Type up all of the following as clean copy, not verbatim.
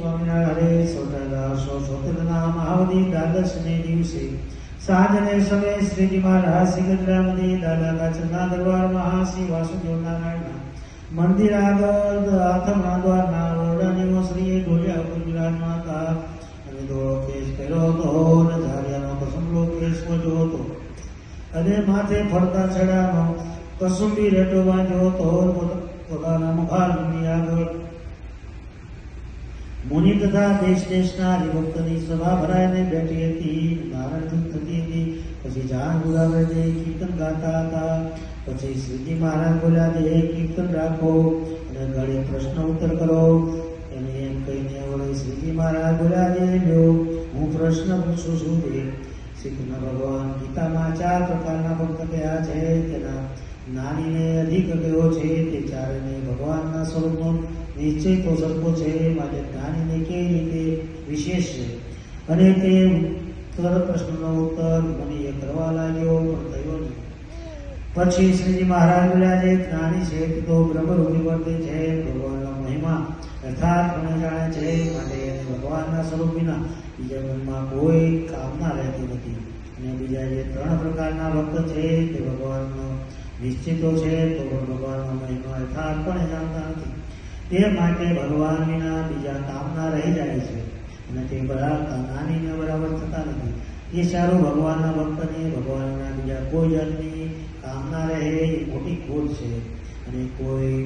સ્વામિનારાયણ હરે સોતરદાસો સોતરના મહાવદી દ્વાદશને દિવસે સાંજને સમયે શ્રીજી મહારાજ શ્રી ગજરામદી દાદા કાચરના દરબાર મહાશ્રી વાસુદેવ નારાયણના મંદિર આગળ આથમણા દ્વારના ઓરડાની શ્રીએ ઢોલિયા ઉપર બિરાજમાન હતા અને ધોળો કેસ પહેર્યો હતો અને ધારિયાનો કસુંબલો કેસ મોજો હતો અને માથે ફરતા છડાનો કસુંબી રેટો બાંધ્યો હતો પોતાના મુખારની આગળ મુનિ તથા દેશ દેશના હરિભક્તની સભા ભરાઈને બેઠી હતી. નારાયણ થતી હતી. પછી જાન ગુલાબે જઈ કીર્તન ગાતા હતા. પછી શ્રીજી મહારાજ બોલ્યા છે કીર્તન રાખો અને ઘડી પ્રશ્ન ઉત્તર કરો. અને એમ કહીને વળી શ્રીજી મહારાજ બોલ્યા છે લ્યો હું પ્રશ્ન પૂછું છું. શ્રી કૃષ્ણ ભગવાન ગીતામાં 4 પ્રકારના ભક્ત કયા છે તેના નાનીને અધિક કયો છે તે ચારેને ભગવાનના સ્વરૂપનો નિશ્ચય તો સરખો છે માટે જ્ઞાનીને કેવી રીતે વિશેષ છે અને તે ઉત્તર પ્રશ્નનો ઉત્તર મુનિએ કરવા લાગ્યો પણ થયો નહીં. પછી શ્રીજી મહારાજ બોલ્યા છે જ્ઞાની છે તો બ્રહ્મરૂપી વર્તે છે ભગવાનનો મહિમા યથાર્થપણે જાણે છે માટે એને ભગવાનના સ્વરૂપ વિના બીજા મનમાં કોઈ કામના રહેતી નથી. અને બીજા જે 3 પ્રકારના ભક્ત છે તે ભગવાનનો નિશ્ચિતો છે તો પણ ભગવાનનો મહિમા યથાર્થપણે જાણતા નથી. તે માટે ભગવાન વિના બીજા કામના રહી જાય છે અને તે બરાબર નાનીને બરાબર થતા નથી. એ સારું ભગવાનના ભક્તને ભગવાનના બીજા કોઈ જાતની કામના રહે એ મોટી ખોટ છે. અને કોઈ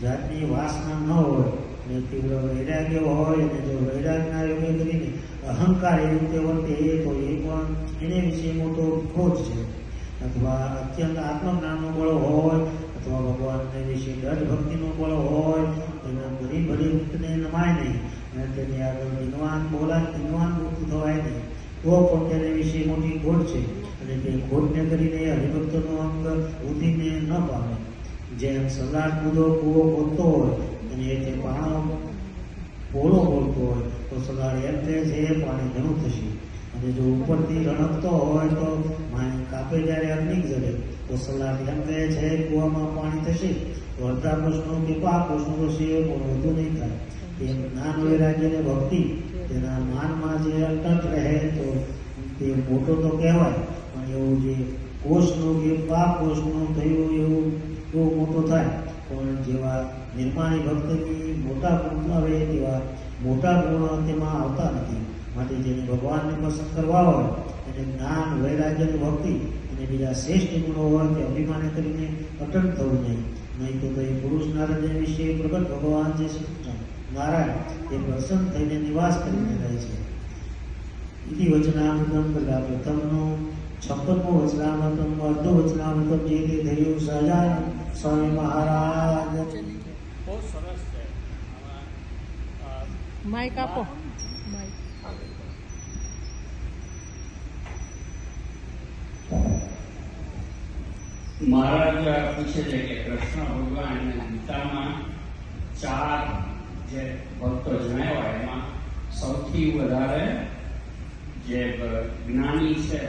જાતની વાસના ન હોય અને તીવ્ર વૈરાગ્ય હોય અને જો વૈરાગના યોગ્ય કરીને અહંકાર એ રીતે વર્તે તો એ પણ એને વિશે મોટો ખોટ છે. અથવા અત્યંત આત્મજ્ઞાનનું બળ હોય અથવા ભગવાનને વિશે દૃઢ ભક્તિનું બળ હોય એના ભરી ભરી વૃત્તને નમાય નહીં અને તેની આગળ દિનવાન મુક્ત થવાય નહીં તો પણ તેને વિશે મોટી ખોટ છે. અને તે ખોટને કરીને હરિભક્તનું અંગ ઉધીને ન પામે. જેમ સલાડ કૂદો કૂવો ખોદતો હોય અને તે પાણો પોળો બોલતો હોય તો સલાડ એમ કહે છે પાણી ઘણું થશે. અને જો ઉપરથી રણકતો હોય તો માને કાપે જ્યારે અગ્નિ જડે તો સલાડ એમ કહે છે કૂવામાં પાણી થશે તો અડધા પ્રશ્નો કે 5 પ્રશ્નો થશે પણ વધુ નહીં થાય. તેમ જ્ઞાન વૈરાગ્ય અને ભક્તિ તેના માનમાં જે અટક રહે તો તે મોટો તો કહેવાય પણ એવું જે કોષનું કે 5 કોષનું થયું એવું તો મોટો થાય. પણ જેવા નિર્માણી ભક્તની મોટા ગુણ રહે તેવા મોટા ગુણ તેમાં આવતા નથી. માટે જેને ભગવાનને પસંદ કરવા હોય અને જ્ઞાન વૈરાગ્ય અને ભક્તિ અને બીજા શ્રેષ્ઠ ગુણો હોય તે અભિમાન કરીને અટલ થવું નહીં તો એ પુરુષ નારાયણ વિશે પ્રગટ ભગવાન જે નારાયણ એ પ્રસન્ન થઈને નિવાસ કરીને રહે છે. ઇતિ વચનામૃતમ પહેલા પ્રથમનું 56મું વચનામૃતમ અર્ધ વચનામૃતમ જે તે થયું સહજાનંદ સ્વામી મહારાજ. બહુ સરસ છે. માઈક આપો. મહારાજ પૂછે છે કે કૃષ્ણ ભગવાન ગીતામાં 4 જે ભક્તો જણાવ્યા એમાં સૌથી વધારે જે જ્ઞાની છે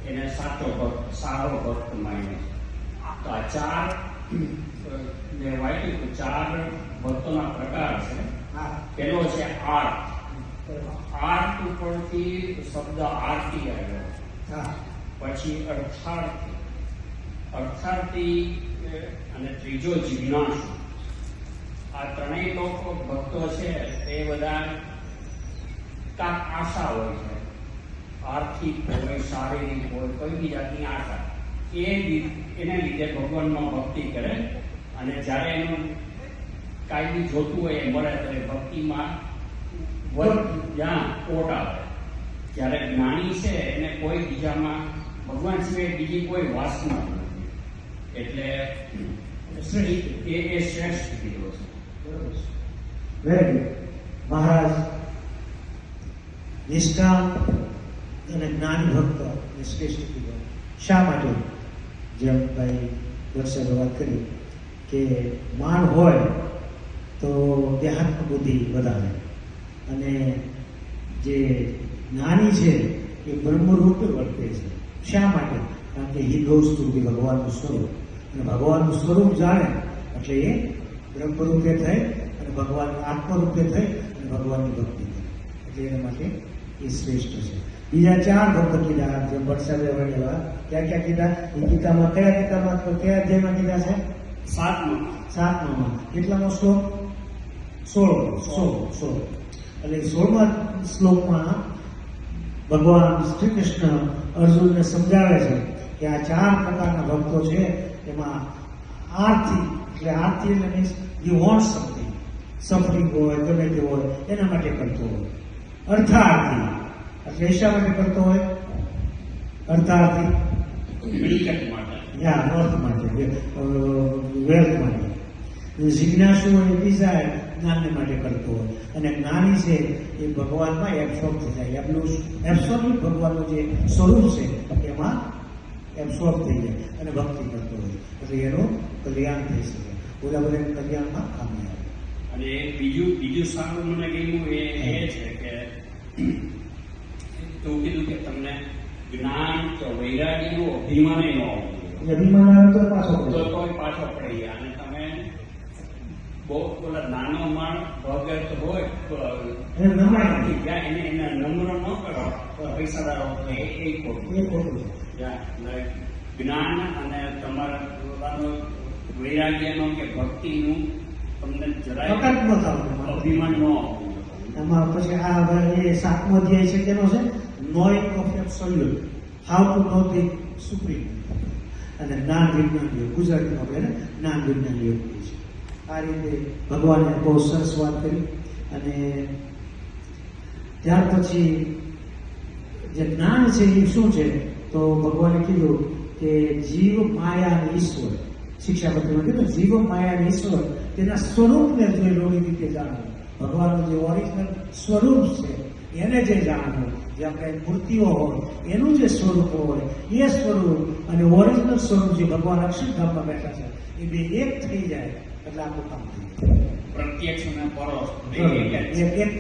એને સારો ભક્ત માને છે. તો આ 4 જે વાંચ્યું 4 ભક્તોના પ્રકાર છે. પેલો છે આર્ત. આર્ત ઉપરથી શબ્દ આરતી આવ્યો. પછી અર્થાર્થી અને ત્રીજો જિજ્ઞાસુ. આ 3 લોકો ભક્તો છે તે બધા કાંક આશા હોય છે. આર્થિક હોય, શારીરિક હોય, કોઈ બી જાતની આશા એને લીધે ભગવાનમાં ભક્તિ કરે અને જ્યારે એનું કાંઈ બી જોતું હોય એ મળે તો એ ભક્તિમાં જ્યાં કોટ આવે. જ્યારે જ્ઞાની છે એને કોઈ બીજામાં ભગવાન સિવાય બીજી કોઈ વાસના નથી. એટલે એ શ્રેષ્ઠ કીધો છે. વેરી મહારાજ નિષ્કામ અને જ્ઞાની ભક્ત શ્રેષ્ઠ કીધો. શા માટે? જેમ ભાઈ દર્શકે વાત કરી કે માન હોય તો દેહાત્મ બુદ્ધિ વધારે અને જે જ્ઞાની છે એ બ્રહ્મરૂપે વર્તે છે. શા માટે? કારણ કે હી નોઝ ટુ બી ભગવાનનું સ્વરૂપ અને ભગવાનનું સ્વરૂપ જાણે એટલે એ બ્રહ્મરૂપે થઈ અને ભગવાન આત્મરૂપે થઈ અને ભગવાનની ભક્તિ એટલે એના માટે એ શ્રેષ્ઠ છે. બીજા 4 ભક્ત કીધા જે ભટ્ટ વડેલા ક્યાં કીધા એ ગીતામાં કયા તો કયા અધ્યાયમાં કીધા છે? 7માં. કેટલામો શ્લોક? 16. એટલે 16મા શ્લોકમાં ભગવાન શ્રી કૃષ્ણ અર્જુનને સમજાવે છે કે આ 4 પ્રકારના ભક્તો છે એમાં આર્થી એટલે means you want something, suffering હોય ગમે તે હોય એના માટે કરતો હોય. અર્થાર્થી એટલે શા માટે કરતો હોય? અર્થાર્થી અર્થ માટે, વેલ્થ માટે. જિજ્ઞાસુ હોય ડિઝાયર જ્ઞાનને માટે કરતો હોય. અને જ્ઞાની છે એ ભગવાનમાં એબ્સોર્બ થઈ જાય. એબ્સોલ્યુટ ભગવાનનું જે સ્વરૂપ છે એમાં એબ્સોર્બ થઈ જાય અને ભક્તિ કરતો હોય એટલે એનું કલ્યાણ થઈ શકે. બધા કલ્યાણમાં કામી આવે. અને બીજું સારું મને ગમ્યું એ છે કે તું કીધું કે તમને જ્ઞાન કે વૈરાગ્યનું અભિમાન ન આવતું. અભિમાન આવે તો પાછો પડી ગયા. અને તમે બહુ પેલા નાનો માણસ ભગત હોય એને નમ્ર ન કરો પૈસાદારો એ ખોટું. જ્ઞાન અને તમારા વૈરાગ્યનો કે ભક્તિનું તમને જરાય અભિમાન ન આવવું. એમાં પછી આ 7મો અધ્યાય છે તેનો છે knowing of absolute, how to know the supreme. અને જ્ઞાન વિજ્ઞાન યોગ, ગુજરાતીમાં આપણે જ્ઞાન વિજ્ઞાન યોગ છે. આ રીતે ભગવાને બહુ સરસ વાત કરી. અને ત્યાર પછી જે જ્ઞાન છે એ શું છે તો ભગવાને કીધું કે જીવ માયા અને ઈશ્વર, શિક્ષાપત્રીમાં કીધું જીવ માયા અને ઈશ્વર તેના સ્વરૂપને જોઈ લોડી રીતે જાણવું. ભગવાનનું જે ઓરિજિનલ સ્વરૂપ છે એને જે જાણવું, જે આપણે મૂર્તિઓ હોય એનું જે સ્વરૂપ હોય એ સ્વરૂપ અને ઓરિજિનલ સ્વરૂપ જે ભગવાન અક્ષરધામમાં બેઠા છે એ બે એક થઈ જાય એટલે આપણું કામ થઈ જાય. પ્રત્યક્ષ અને પરોક્ષ એક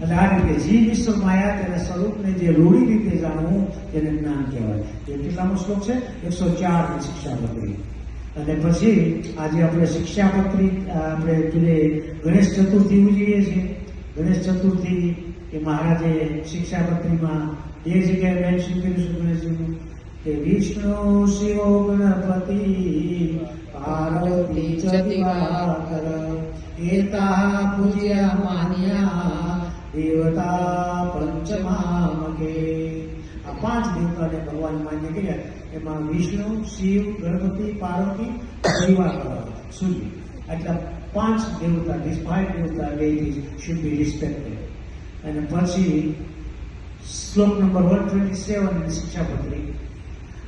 એટલે આ રીતે જીવ ઈશ્વર માયા તેના સ્વરૂપને જે રૂઢી રીતે જાણવું તેને જ્ઞાન કહેવાય. એ કેટલામો શ્લોક છે? 104 શિક્ષાપત્રી. અને પછી આજે આપણે શિક્ષાપત્રી આપણે પેલે ગણેશ ચતુર્થી ઉજવીએ છીએ. ગણેશ ચતુર્થી એ મહારાજે શિક્ષાપત્રીમાં એ જગ્યાએ મેન્શન કર્યું છે ગણેશજીનું કે વિષ્ણુ શિવો ગણપતિ પાર્વતી ચ દિવાકર એતા પૂજ્યા માન્યા દેવતા પંચમામકે. આ 5 દેવતાને ભગવાન માન્ય કર્યા. એમાં વિષ્ણુ, શિવ, ગણપતિ, પાર્વતી, દિવાકર, સૂર્ય. આટલા 5 દેવતા, these 5 દેવતા deities should be respected. અને પછી શ્લોક નંબર 127 ની શિક્ષાપત્રી,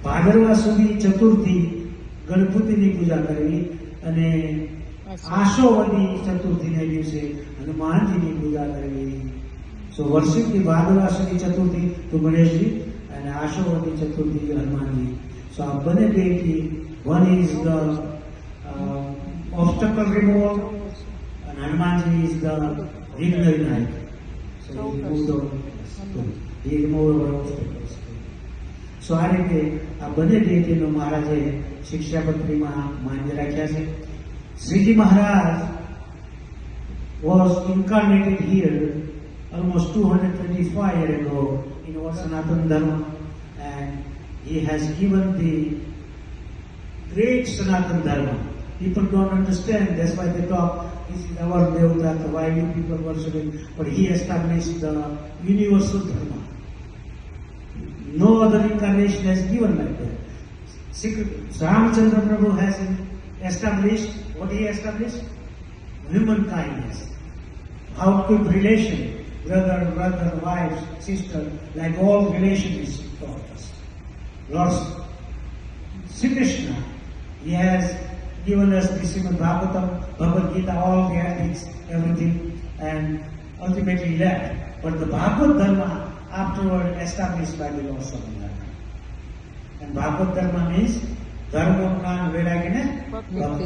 ભાદરવા સુધી ચતુર્થી ગણપતિની પૂજા કરવી અને આશોવદી ચતુર્થીને દિવસે હનુમાનજીની પૂજા કરવી. સો વર્ષિપથી ભાદરવા સુધી ચતુર્થી તો ગણેશજી અને આશોવદી ચતુર્થી હનુમાનજી. સો આ બંને દેવથી one is the obstacle removal and Hanumanji is the vighna vinayak. So he removed our obstacles. So આ રીતે આ બંને દેવતીનો મહારાજે શિક્ષાપત્રીમાં માન્ય રાખ્યા છે. શ્રીજી મહારાજ was incarnated here almost 225 years ago in our Sanatana Dharma, and he has given the great Sanatana Dharma. People don't understand, that's why they talk, this is our Devata, why you people worshiping, but he established the universal Dharma. No other incarnation has given like that. Ramchandra Prabhu has established, what he established? Human kindness. How to relation, brother, wife, sister, like all relations is taught us. Lord Sri Krishna, he has given us the Srimad Bhagavatam, Bhagavad Gita, all the ethics, everything, and ultimately left. But the Bhagavad Dharma afterward established by the Lord Swaminarayan. And Bhagavad Dharma means Dharma, Jnana, Vairagya, Bhakti.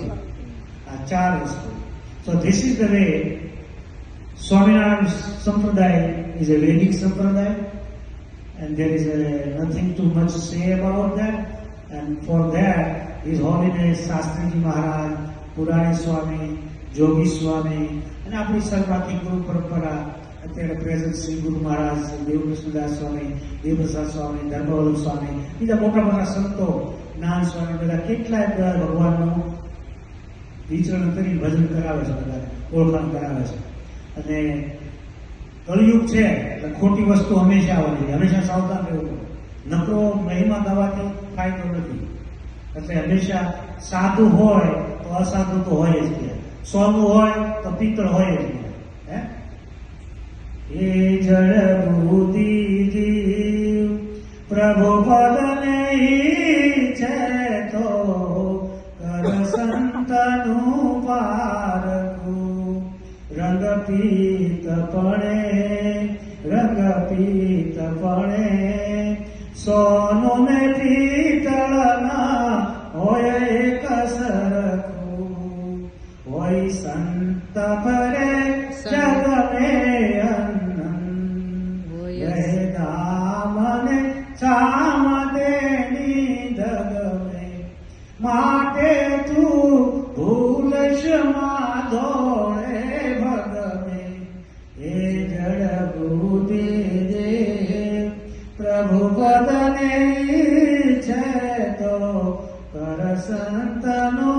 4 vastu. So this is the way Swaminarayan Sampradaya is a Vedic Sampradaya, and there is nothing too much to say about that. And for that, His Holiness Shastriji Maharaj, Purani Swami, Jogi Swami, and આપણી સર્વાથી ગુરુ પરંપરા અત્યારે present Shri Guru મહારાજ, દેવકૃષ્ણદાસ સ્વામી, દેવપ્રસાદ સ્વામી, ધર્મવલ્લભ સ્વામી, બીજા મોટા મોટા સંતો, જ્ઞાન સ્વામી, બધા કેટલાય ભગવાનનું વિચરણ કરી ભજન કરાવે છે, બધા ઓળખાણ કરાવે છે. અને કળિયુગ છે એટલે ખોટી વસ્તુ હંમેશા આવવાની છે, હંમેશા સાવધાન રહેવું પડે. નકરો મહિમા ગાવાથી ફાયદો નથી. એટલે હંમેશા સાધુ હોય તો અસાધુ તો હોય જ ત્યાં, સોનું હોય તો પિત્તળ હોય જ ત્યાં. એ જળ બુદ્ધિ જીવ પ્રભુ પદને છે તો કર સંતનું પારખું. રંગ પીત પડે સોનું ને પિત્તળના હોય એક સરખું. હોય સંત ભરે જગ મે દામને ચામ દેની દગમે. માટે તું ભૂલશ માધોળે ભગમે. એ જળ બુદ્ધિ દે પ્રભુ પદને છે તો કર સંતનો